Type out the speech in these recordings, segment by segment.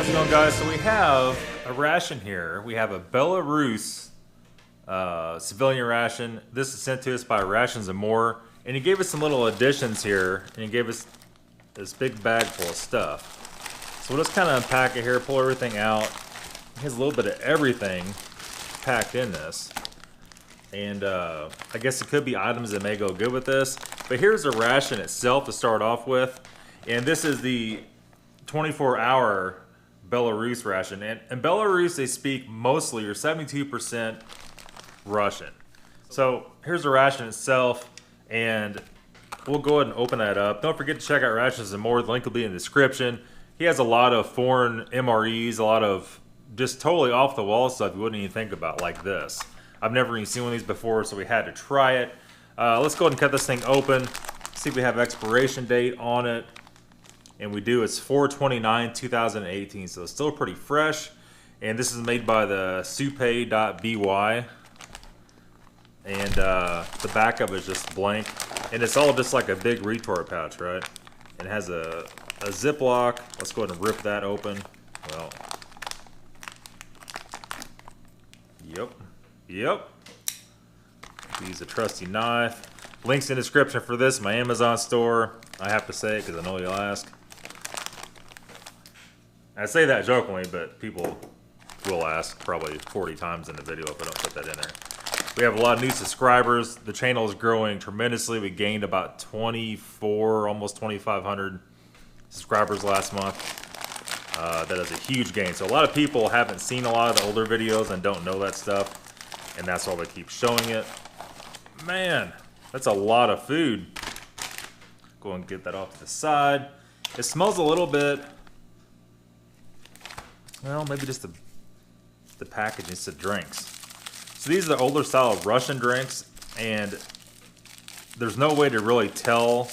How's it going, guys? So we have a ration here. We have a Belarus civilian ration. This is sent to us by Rations and More, and he gave us some little additions here, and he gave us this big bag full of stuff. So we'll just kind of unpack it here, pull everything out. He has a little bit of everything packed in this, and I guess it could be items that may go good with this. But here's the ration itself to start off with, and this is the 24-hour Belarus ration. And in Belarus, they speak mostly, or 72%, Russian. So here's the ration itself, and we'll go ahead and open that up. Don't forget to check out Rations and More. The link will be in the description. He has a lot of foreign MREs, a lot of just totally off-the-wall stuff you wouldn't even think about, like this. I've never even seen one of these before, so we had to try it. Let's go ahead and cut this thing open, see if we have expiration date on it. And we do. It's 4/29/2018, so it's still pretty fresh. And this is made by the supe.by. And the back of it is just blank. And it's all just like a big retort pouch, right? It has a Ziploc. Let's go ahead and rip that open. Well, yep. Use a trusty knife. Links in the description for this, my Amazon store. I have to say it because I know you'll ask. I say that jokingly, but people will ask probably 40 times in the video if I don't put that in there. We have a lot of new subscribers. The channel is growing tremendously. We gained about 24, almost 2,500 subscribers last month. That is a huge gain. So a lot of people haven't seen a lot of the older videos and don't know that stuff. And that's why we keep showing it. Man, that's a lot of food. Go and get that off to the side. It smells a little bit, well, maybe just the packaging, it's the drinks. So these are the older style of Russian drinks, and there's no way to really tell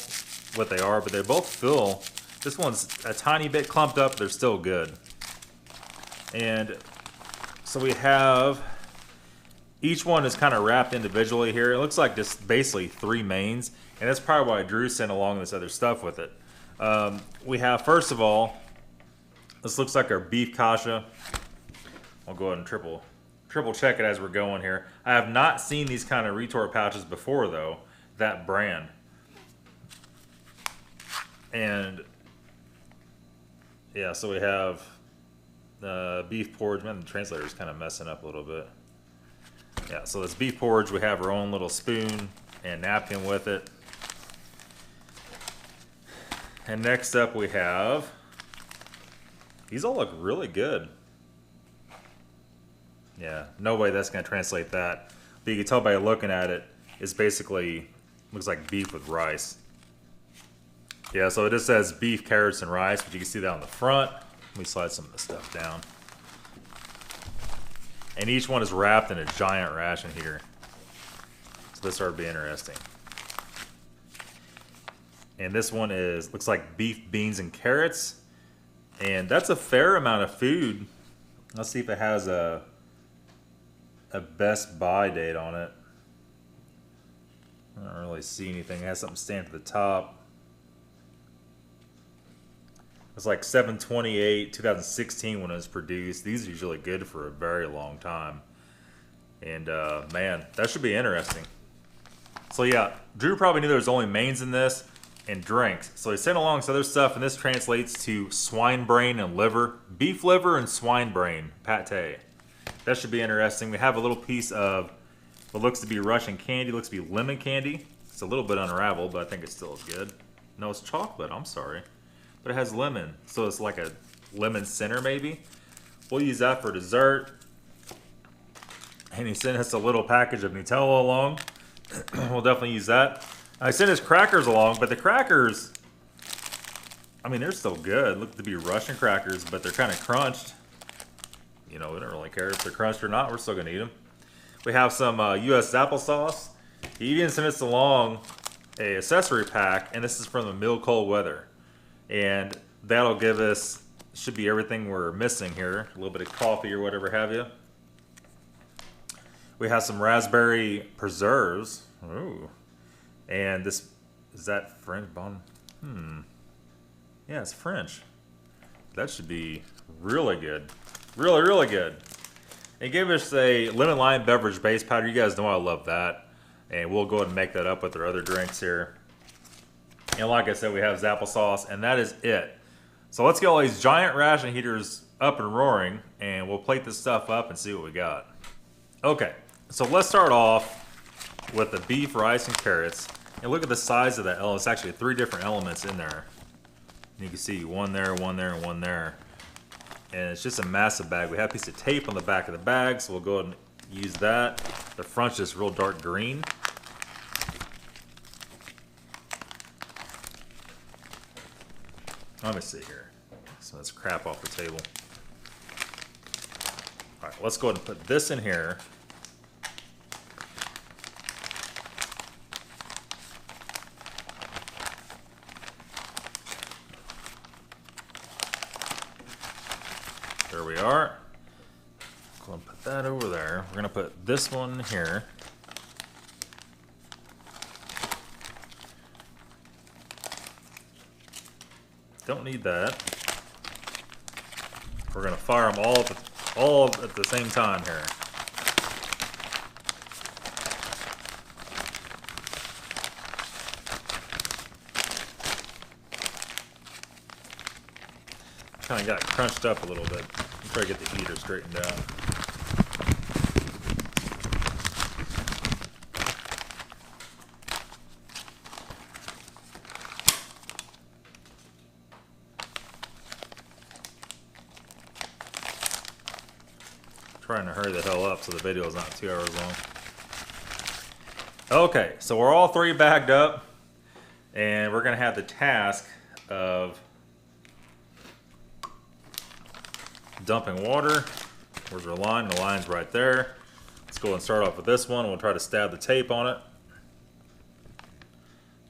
what they are, but they both feel, this one's a tiny bit clumped up, they're still good. And so we have, each one is kind of wrapped individually here. It looks like just basically 3 mains, and that's probably why Drew sent along this other stuff with it. We have, first of all, this looks like our beef Kasha. I'll go ahead and triple check it as we're going here. I have not seen these kind of retort pouches before, though, that brand. And yeah, so we have beef porridge. Man, the translator is kind of messing up a little bit. Yeah, so this beef porridge, we have our own little spoon and napkin with it. And next up we have, these all look really good. Yeah, no way that's going to translate that. But you can tell by looking at it, it's basically, looks like beef with rice. Yeah, so it just says beef, carrots, and rice, but you can see that on the front. Let me slide some of the stuff down. And each one is wrapped in a giant ration here. So this ought to be interesting. And this one is, looks like beef, beans, and carrots. And that's a fair amount of food. Let's see if it has a best buy date on it. I don't really see anything. It has something stamped at the top. It's like 7/28/2016 when it was produced. These are usually good for a very long time. And man, that should be interesting. So yeah, Drew probably knew there was only mains in this and drinks. So he sent along some other stuff, and this translates to swine brain and liver. Beef liver and swine brain, pate. That should be interesting. We have a little piece of what looks to be Russian candy, looks to be lemon candy. It's a little bit unraveled, but I think it still is good. No, it's chocolate, I'm sorry. But it has lemon, so it's like a lemon center maybe. We'll use that for dessert. And he sent us a little package of Nutella along. We'll definitely use that. I sent his crackers along, but the crackers, I mean, they're still good. Look to be Russian crackers, but they're kind of crunched. You know, we don't really care if they're crunched or not. We're still going to eat them. We have some U.S. applesauce. He even sent us along a accessory pack, and this is from the Mill Cold Weather. And that'll give us, should be everything we're missing here. A little bit of coffee or whatever have you. We have some raspberry preserves. Ooh. And this, is that French bon? Yeah, it's French. that should be really good. Really, really good. It gave us a lemon lime beverage base powder. You guys know I love that. And we'll go ahead and make that up with our other drinks here. And like I said, we have applesauce, and that is it. So let's get all these giant ration heaters up and roaring, and we'll plate this stuff up and see what we got. Okay, so let's start off with the beef, rice, and carrots. And look at the size of that element. It's actually 3 different elements in there. And you can see one there, and one there. And it's just a massive bag. We have a piece of tape on the back of the bag, so we'll go ahead and use that. The front's just real dark green. Let me see here. So let's crap off the table. All right, let's go ahead and put this in here. There we are. Go and put that over there. We're gonna put this one here. Don't need that. We're gonna fire them all at the same time here. Kind of got crunched up a little bit. Try to get the heater straightened out. Trying to hurry the hell up so the video is not 2 hours long. Okay, so we're all 3 bagged up, and we're gonna have the task of dumping water. Where's our line? The line's right there. Let's go and start off with this one. We'll try to stab the tape on it.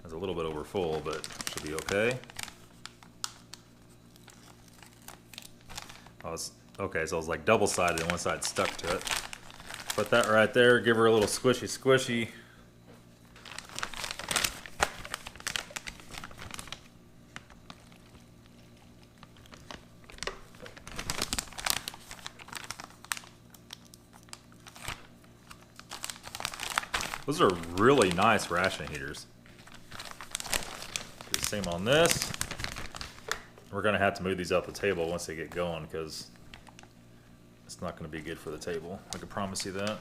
It's a little bit over full, but should be okay. Oh, okay, so it's like double-sided and one side stuck to it. Put that right there, give her a little squishy squishy. Those are really nice ration heaters. Do the same on this. We're gonna have to move these off the table once they get going because it's not gonna be good for the table. I can promise you that.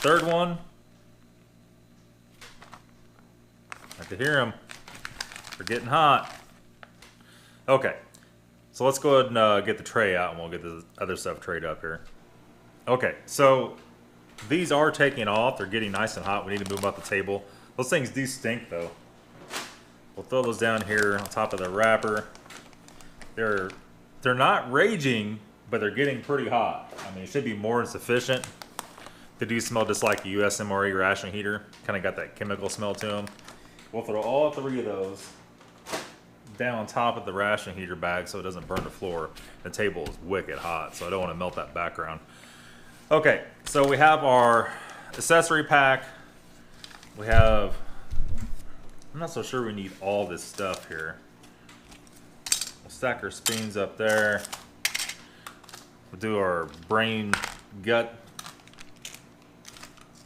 Third one. I can hear them. They're getting hot. Okay. So let's go ahead and get the tray out and we'll get the other stuff trayed up here. Okay, so these are taking off. They're getting nice and hot. We need to move them off the table. Those things do stink though. We'll throw those down here on top of the wrapper. They're not raging, but they're getting pretty hot. I mean, it should be more than sufficient. They do smell just like a US MRE ration heater. Kind of got that chemical smell to them. We'll throw all 3 of those down on top of the ration heater bag so it doesn't burn the floor. The table is wicked hot, so I don't want to melt that background. Okay, so we have our accessory pack. We have, I'm not so sure we need all this stuff here. We'll stack our spoons up there. We'll do our brain, gut,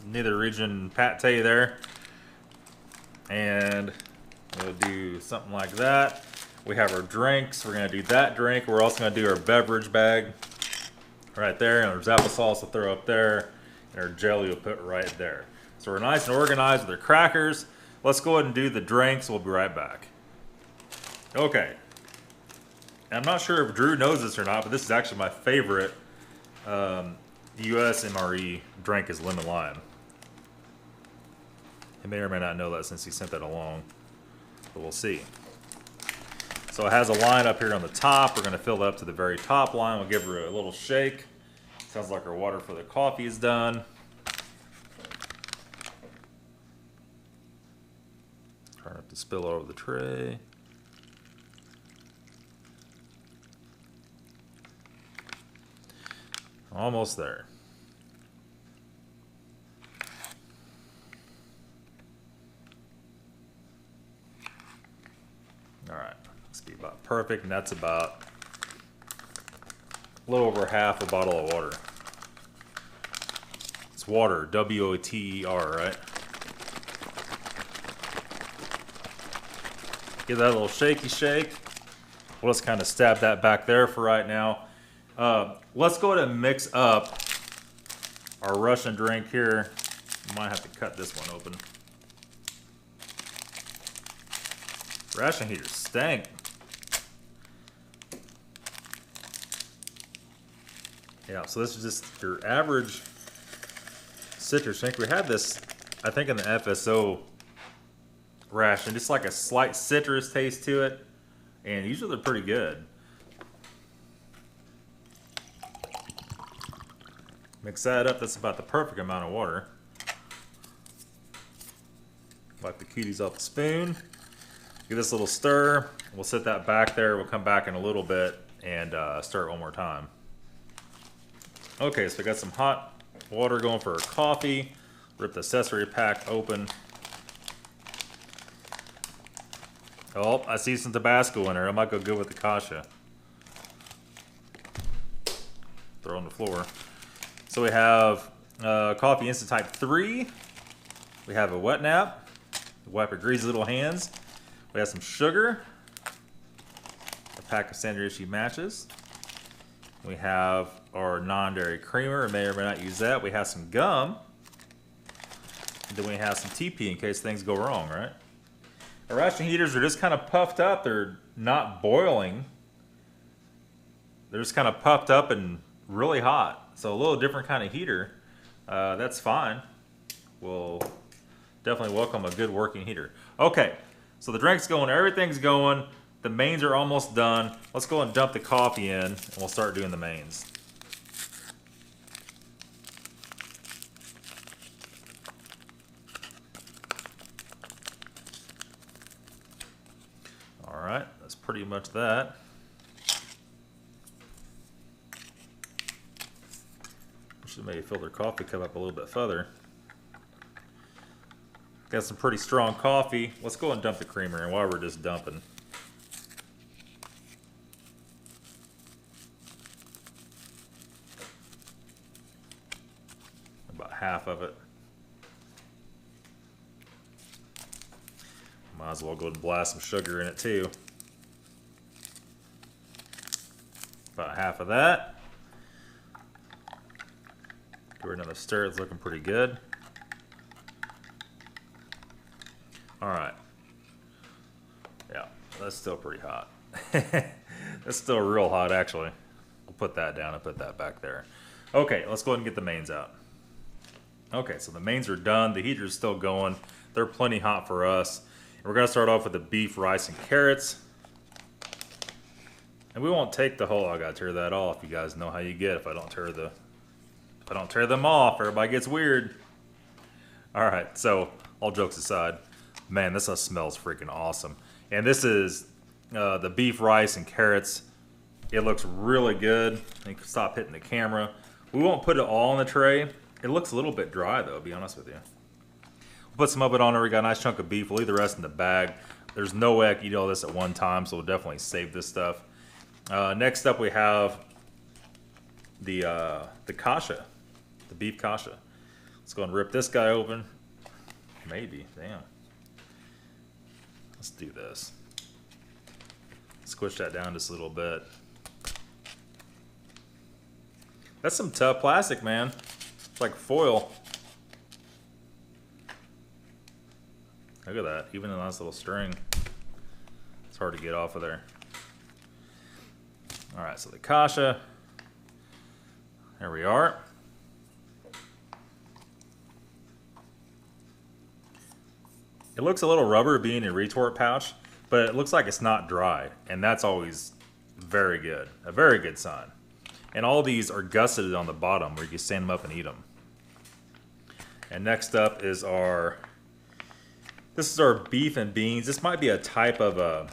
nether region pate there. And we'll do something like that. We have our drinks. We're gonna do that drink. We're also gonna do our beverage bag right there. And there's applesauce to throw up there. And our jelly we'll put right there. So we're nice and organized with our crackers. Let's go ahead and do the drinks. We'll be right back. Okay. And I'm not sure if Drew knows this or not, but this is actually my favorite US MRE drink is lemon lime. He may or may not know that since he sent that along. But we'll see. So it has a line up here on the top. We're going to fill that up to the very top line. We'll give her a little shake. Sounds like our water for the coffee is done. Try not to spill all over the tray. Almost there. All right, this be about perfect, and that's about a little over half a bottle of water. It's water, W-O-T-E-R, right? Give that a little shaky shake. We'll just kind of stab that back there for right now. Let's go ahead and mix up our Russian drink here. Might have to cut this one open. Ration heaters stank. Yeah, so this is just your average citrus drink. We had this, I think, in the FSO ration, just like a slight citrus taste to it, and usually they're pretty good. Mix that up. That's about the perfect amount of water. Wipe the cuties off the spoon. Give this a little stir. We'll set that back there. We'll come back in a little bit and stir it one more time. Okay, so we got some hot water going for our coffee. Rip the accessory pack open. Oh, I see some Tabasco in there. I might go good with the Kasha. Throw on the floor. So we have coffee instant type 3. We have a wet nap. Wipe your greasy little hands. We have some sugar. A pack of standard issue matches. We have our non-dairy creamer. May or may not use that. We have some gum. And then we have some TP in case things go wrong, right? Our ration heaters are just kind of puffed up. They're not boiling. They're just kind of puffed up and really hot. So a little different kind of heater. That's fine. We'll definitely welcome a good working heater. Okay, so the drink's going, everything's going. The mains are almost done. Let's go and dump the coffee in, and we'll start doing the mains. All right, that's pretty much that. Should maybe fill their coffee cup up a little bit further. Got some pretty strong coffee. Let's go and dump the creamer in while we're just dumping. About half of it. Might as well go and blast some sugar in it too. About half of that. Give her another stir. It's looking pretty good. All right. Yeah, that's still pretty hot. That's still real hot, actually. We'll put that down and put that back there. Okay, let's go ahead and get the mains out. Okay, so the mains are done. The heater's still going. They're plenty hot for us. And we're going to start off with the beef, rice, and carrots. And we won't take the whole. I got to tear that off. You guys know how you get if I don't tear the. If I don't tear them off, everybody gets weird. All right, so all jokes aside, man, this smells freaking awesome. And this is the beef, rice, and carrots. It looks really good. You can stop hitting the camera. We won't put it all in the tray. It looks a little bit dry, though, to be honest with you. We'll put some of it on there. We got a nice chunk of beef. We'll leave the rest in the bag. There's no way I can eat all this at one time, so we'll definitely save this stuff. Next up, we have the Kasha. The beef Kasha. Let's go and rip this guy open. Maybe. Damn. Let's do this. Squish that down just a little bit. That's some tough plastic, man. It's like foil. Look at that. Even a nice little string. It's hard to get off of there. Alright, so the Kasha. There we are. It looks a little rubber being a retort pouch, but it looks like it's not dry, and that's always very good. A very good sign. And all these are gusseted on the bottom where you can stand them up and eat them. And next up is our, this is our beef and beans. This might be a type of a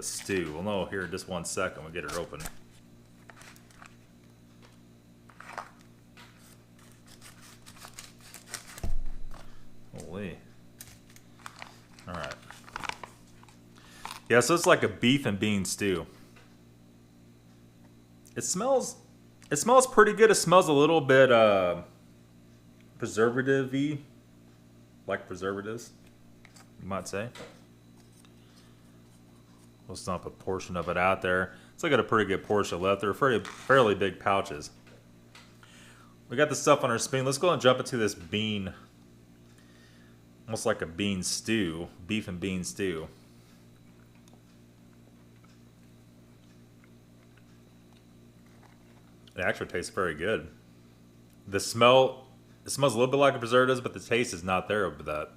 stew. We'll know here in just 1 second. We'll get it open. Holy. All right. Yeah, so it's like a beef and bean stew. It smells pretty good. It smells a little bit preservative-y, like preservatives, you might say. We'll stomp a portion of it out there. So I got a pretty good portion left. They're fairly big pouches. We got the stuff on our spoon. Let's go and jump into this bean. Almost like a bean stew. Beef and bean stew. It actually tastes very good. The smell, it smells a little bit like a preservatives, but the taste is not there with that.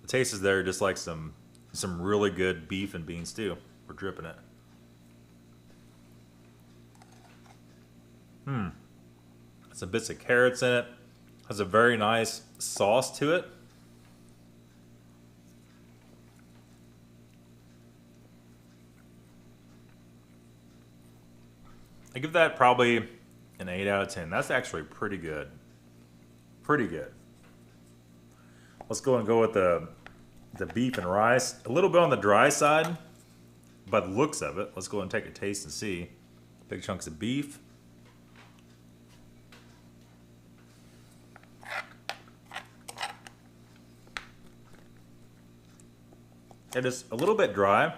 The taste is there, just like some really good beef and bean stew. We're dripping it. Some bits of carrots in it. Has a very nice sauce to it. I give that probably an 8 out of 10. That's actually pretty good. Pretty good. Let's go with the beef and rice. A little bit on the dry side, by the looks of it. Let's go and take a taste and see. Big chunks of beef. It is a little bit dry.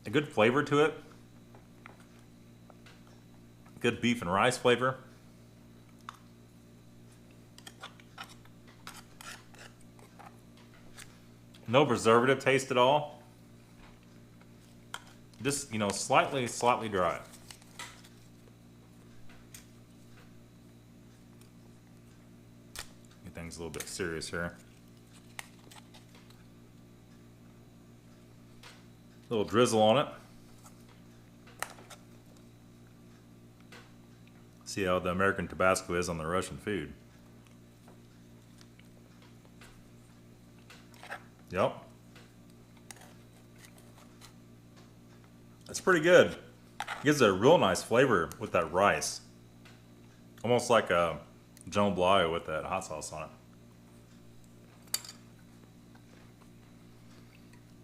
A good flavor to it. Good beef and rice flavor. No preservative taste at all. Just, you know, slightly dry. Get things a little bit serious here. A little drizzle on it. See how the American Tabasco is on the Russian food. Yep. That's pretty good. It gives it a real nice flavor with that rice. Almost like a jambalaya with that hot sauce on it.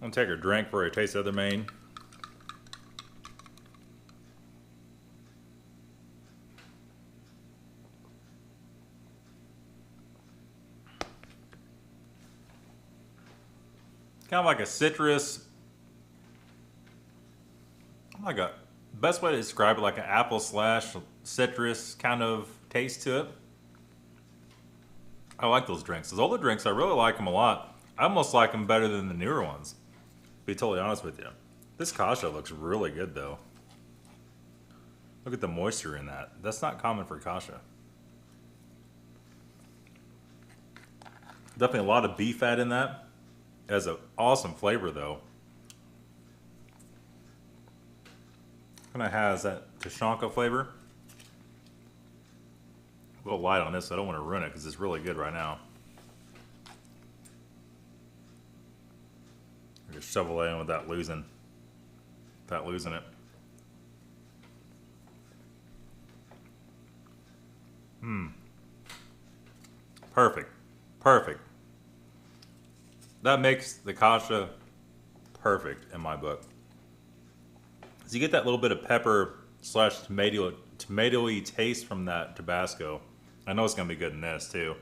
I'm gonna take a drink before I taste the other main. Kind of like a citrus, like a, best way to describe it, like an apple slash citrus kind of taste to it. I like those drinks. Those older drinks, I really like them a lot. I almost like them better than the newer ones, to be totally honest with you. This Kasha looks really good though. Look at the moisture in that. That's not common for Kasha. Definitely a lot of beef fat in that. It has an awesome flavor though. Kind of has that Tashanka flavor. A little light on this, so I don't want to ruin it because it's really good right now. I just shovel it in without losing it. Perfect. Perfect. That makes the Kasha perfect in my book. So you get that little bit of pepper slash tomatoey taste from that Tabasco. I know it's gonna be good in this too.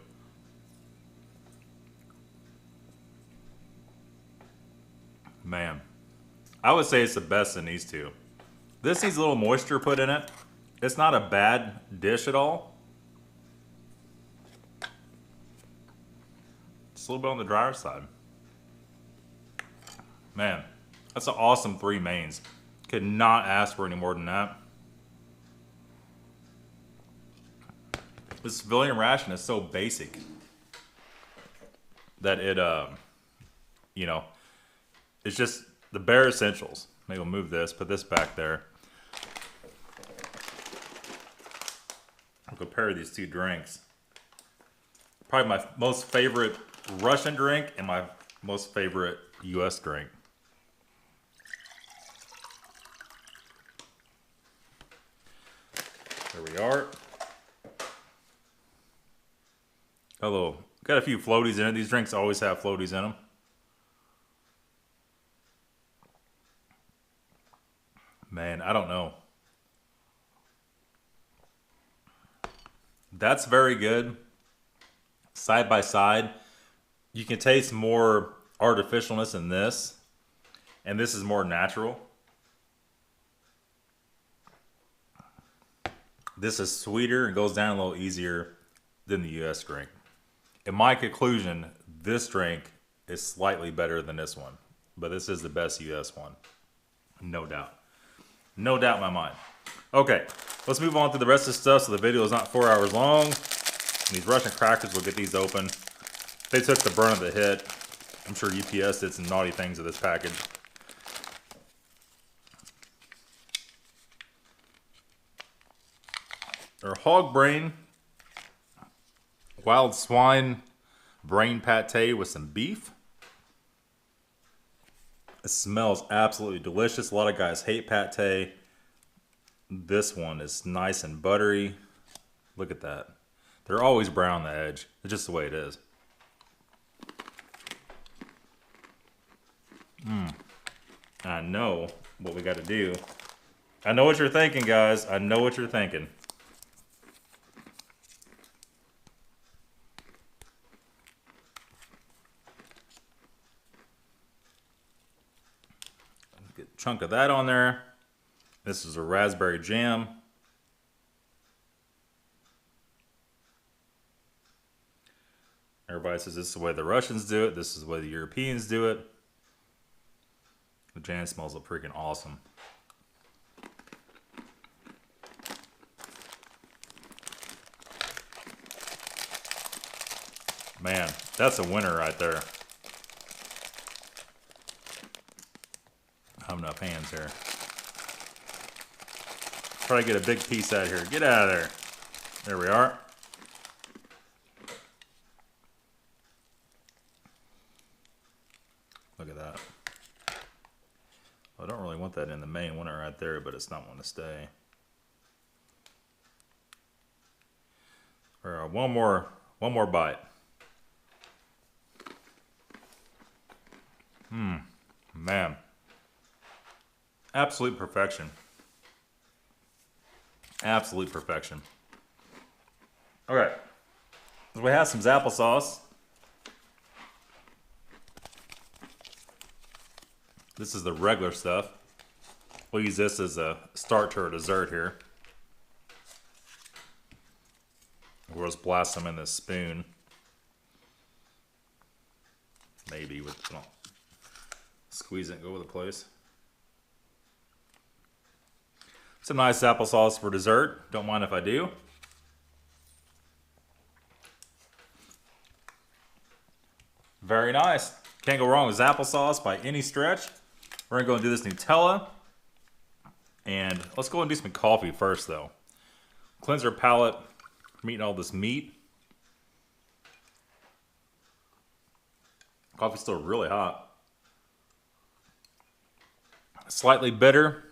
Man, I would say it's the best in these two. This needs a little moisture put in it. It's not a bad dish at all. Just a little bit on the drier side. Man, that's an awesome 3 mains. Could not ask for any more than that. This civilian ration is so basic that it, you know, it's just the bare essentials. Maybe we'll move this, put this back there. I'll compare these two drinks. Probably my most favorite Russian drink and my most favorite US drink. There we are. Hello. Got a few floaties in it. These drinks always have floaties in them. Man, I don't know. That's very good. Side by side, you can taste more artificialness in this, and this is more natural. This is sweeter and goes down a little easier than the US drink. In my conclusion, this drink is slightly better than this one, but this is the best US one. No doubt. No doubt in my mind. Okay, let's move on to the rest of the stuff so the video is not 4 hours long. These Russian crackers, we'll get these open. They took the brunt of the hit. I'm sure UPS did some naughty things with this package. Our hog brain, wild swine brain pate with some beef. It smells absolutely delicious. A lot of guys hate pate. This one is nice and buttery. Look at that. They're always brown on the edge. It's just the way it is. I know what we got to do. I know what you're thinking, guys. I know what you're thinking. Get a chunk of that on there. This is a raspberry jam. Everybody says this is the way the Russians do it. This is the way the Europeans do it. The jam smells freaking awesome. Man, that's a winner right there. I have enough hands here. Try to get a big piece out of here. Get out of there. There we are. Look at that. I don't really want that in the main one right there, but it's not want to stay. All right, one more bite. Man. Absolute perfection. Absolute perfection. Okay. So we have some applesauce. This is the regular stuff. We'll use this as a start to our dessert here. We'll just blast some in this spoon. Maybe with squeeze it and go over the place. Some nice applesauce for dessert. Don't mind if I do. Very nice. Can't go wrong with applesauce by any stretch. We're gonna go and do this Nutella. And let's go and do some coffee first though. Cleanse our palate from eating all this meat. Coffee's still really hot. Slightly bitter.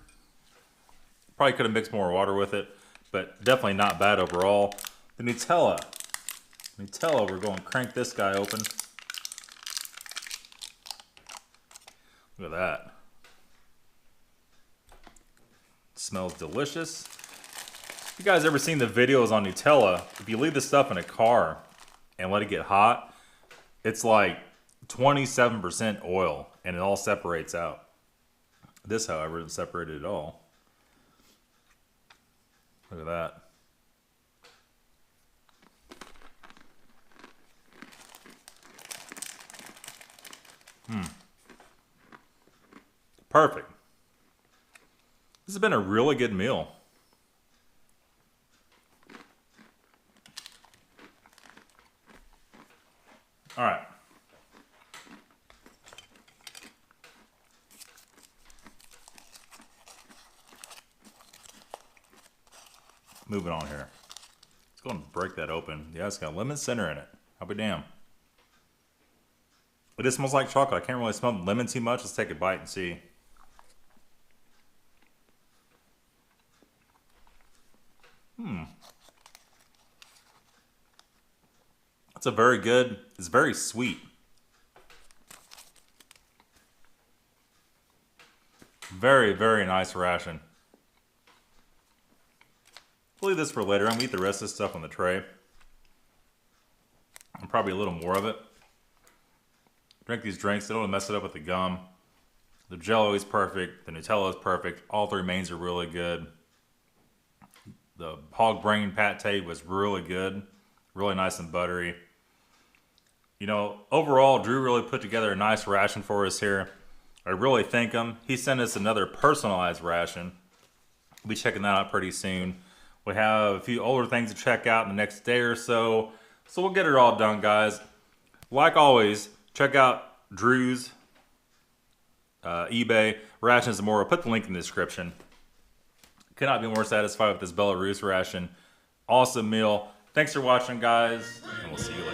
Probably could have mixed more water with it, but definitely not bad overall. The Nutella. Nutella, we're going to crank this guy open. Look at that. It smells delicious. If you guys ever seen the videos on Nutella, if you leave this stuff in a car and let it get hot, it's like 27% oil and it all separates out. This, however, isn't separated at all. Look at that. Perfect. This has been a really good meal. All right. Moving on here. Let's go and break that open. Yeah, it's got lemon center in it. I'll be damned. It just smells like chocolate. I can't really smell lemon too much. Let's take a bite and see. It's a very good, it's very sweet. Very, very nice ration. leave this for later. I'm gonna eat the rest of this stuff on the tray. And probably a little more of it. Drink these drinks, they don't mess it up with the gum. The Jello is perfect, the Nutella is perfect, all three mains are really good. The hog brain pate was really good, really nice and buttery. You know, overall, Drew really put together a nice ration for us here. I really thank him. He sent us another personalized ration. We'll be checking that out pretty soon. We have a few older things to check out in the next day or so. So we'll get it all done, guys. Like always, check out Drew's eBay, Rations and More. I'll put the link in the description. Could not be more satisfied with this Belarus ration. Awesome meal. Thanks for watching, guys, and we'll see you later.